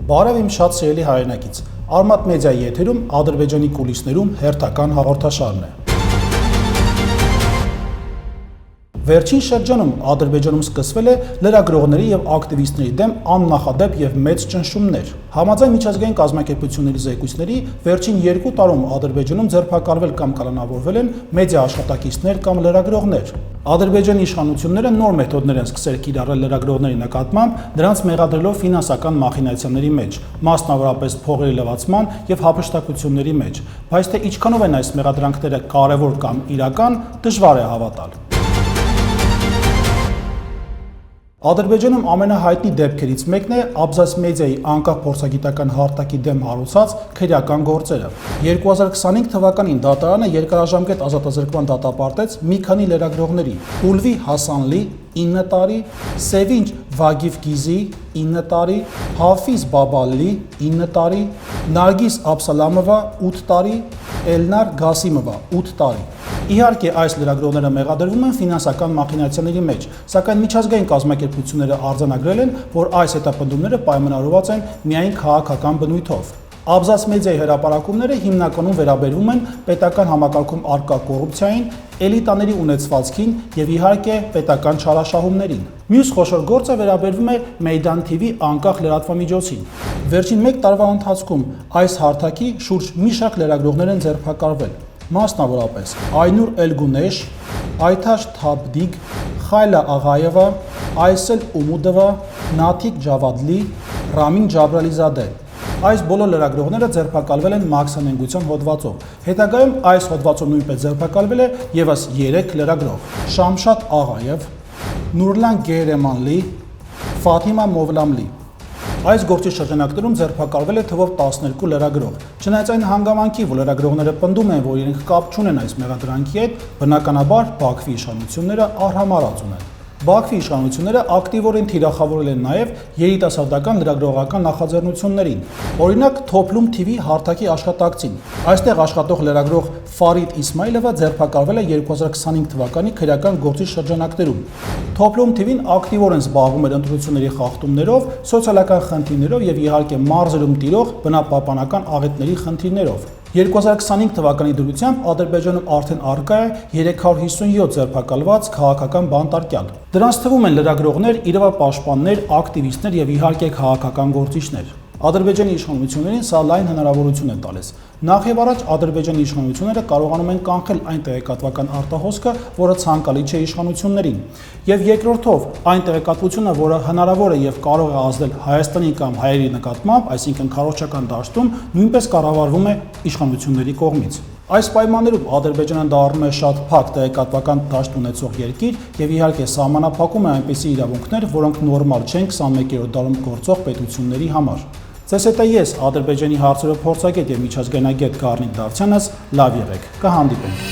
Բարև իմ շատ սիրելի հայրենակից, Արմատ մեդիայի եթերում Ադրբեջանի կուլիսներում հերթական հաղորդաշարն է։ Վերջին շրջանում Ադրբեջանում սկսվել է լրագրողների եւ ակտիվիստների դեմ աննախադեպ եւ մեծ ճնշումներ։ Համաձայն միջազգային կազմակերպությունների զեկույցների, վերջին 2 տարում Ադրբեջանում ձերբակալվել կամ կալանավորվել են մեդիա աշխատակիցներ կամ լրագրողներ։ Ադրբեջանի իշխանությունները նոր մեթոդներ են սկսել կիրառել լրագրողների նկատմամբ, դրանց մեղադրելով ֆինանսական մախինացիաների մեջ, մասնավորապես փողերի լվացման եւ հափշտակությունների մեջ, բայց թե ինչքանով են այս մեղադրանքները կարևոր կամ իրական, դժվար է հավատալ։ Ադրբեջանում ամենահայտնի դեպքերից մեկն է Abzas մեդիայի անկախ փորձագիտական հարթակի դեմ հարուցած քրեական գործերը։ 2025 թվականին դատարանը երկարաժամկետ ազատազրկման դատապարտեց մի քանի լրագրողների՝ Ուլվի Հասանլի 9 տարի, Սևինչ Վագիվգիզի 9 տարի, Հաֆիզ Բաբալի 9 տարի, Նարգիս Աբսալամովա 8 տարի, Էլնար Գասիմովա 8 տարի։ Իհարկե, այս լրագրողները մեղադրվում են ֆինանսական մախինացիաների մեջ, սակայն միջազգային կազմակերպությունները արձանագրել են, որ այս հետապնդումները պայմանավորված են միայն քաղաքական բնույթով։ Abzas մեդիայի հրապարակումները հիմնականում վերաբերվում են պետական համակարգում առկա կոռուպցիային, էլիտաների ունեցվածքին եւ իհարկե պետական չարաշահումներին։ Մյուս խոշոր գործը վերաբերվում է Meydan TV անկախ լրատվամիջոցին։ Վերջին 1 տարվա ընթացքում այս հարթակի շուրջ մի շարք լրագրողներ են ձերբակալվել, մասնավորապես Այնուր Էլգունեշ, Այթաշ Թաբդիգ, Խայլա Աղայևա, Այսել Ումուդովա, Նաթիկ Ջավադլի, Ռամին Ջաբրալիզադե։ Այս բոլոր լրագրողները ձերբակալվել են մաքսանենգության հոդվածով։ Հետագայում այս հոդվածով նույնպես ձերբակալվել է եւս 3 լրագրող՝ Շամշադ Աղաև, Նուրլան Գեհրեմանլի, Ֆաթիմա Մովլամլի։ Այս գործի շրջանակներում ձերբակալվել է թվով 12 լրագրող։ Չնայած այն հանգամանքի, որ լրագրողները պնդում են, որ իրենք կապ չունեն այս մեղադրանքի հետ, բնականաբար Բաքվի իշխանությունները արհամարհած ունեն։ Բաքվի իշխանությունները ակտիվորեն թիրախավորել են նաև երիտասարդական լրագրողական նախաձեռնություններին։ Օրինակ Toplum TV հարթակի աշխատակցին։ Այստեղ աշխատող լրագրող Ֆարիդ Իսմայլովը ձերբակալվել է 2025 թվականի քրեական գործի շրջանակներում։ Toplum TV-ն ակտիվորեն զբաղվում էր ընտրությունների խախտումներով, սոցիալական խնդիրներով եւ իհարկե մարզերում տիրող բնապահպանական աղետների խնդիրներով։ 2025 թվականի դրությամբ Ադրբեջանում արդեն առկա է 357 ձերբակալված քաղաքական բանտարկյալ։ Դրանց թվում են լրագրողներ, իրավապաշտպաններ, ակտիվիստներ եւ իհարկե քաղաքական գործիչներ։ Ադրբեջանի իշխանություններին սա լայն հնարավորություն է տալիս։ Նախ եւ առաջ Ադրբեջանի իշխանությունները կարողանում են կանխել այն տեղեկատվական արտահոսքը, որը ցանկալի չէ իշխանություններին, եւ երկրորդով այն տեղեկատվությունը, որը հնարավոր է եւ կարող է ազդել Հայաստանի կամ հայերի նկատմամբ, այսինքն քարոզչական դաշտում, նույնպես կառավարվում է իշխանությունների կողմից։ Այս պայմաններում Ադրբեջանը դառնում է շատ փակ տեղեկատվական դաշտ ունեցող երկիր եւ իհարկե սահմանափակում է այնպիսի իրավունքներ, որոնք նորմալ չեն 21-րդ դարում գործող պետությունների համար։ Ձեզ հետ ես Ադրբեջանի հարցերով փորձագետ եւ միջազգայնագետ Գառնիկ Դավթյանս, լավ եղեք, կհանդիպենք։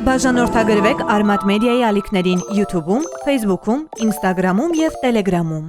Բաժանորդագրվեք Արմատ մեդիայի ալիքներին YouTube-ում, Facebook-ում, Instagram-ում եւ Telegram-ում։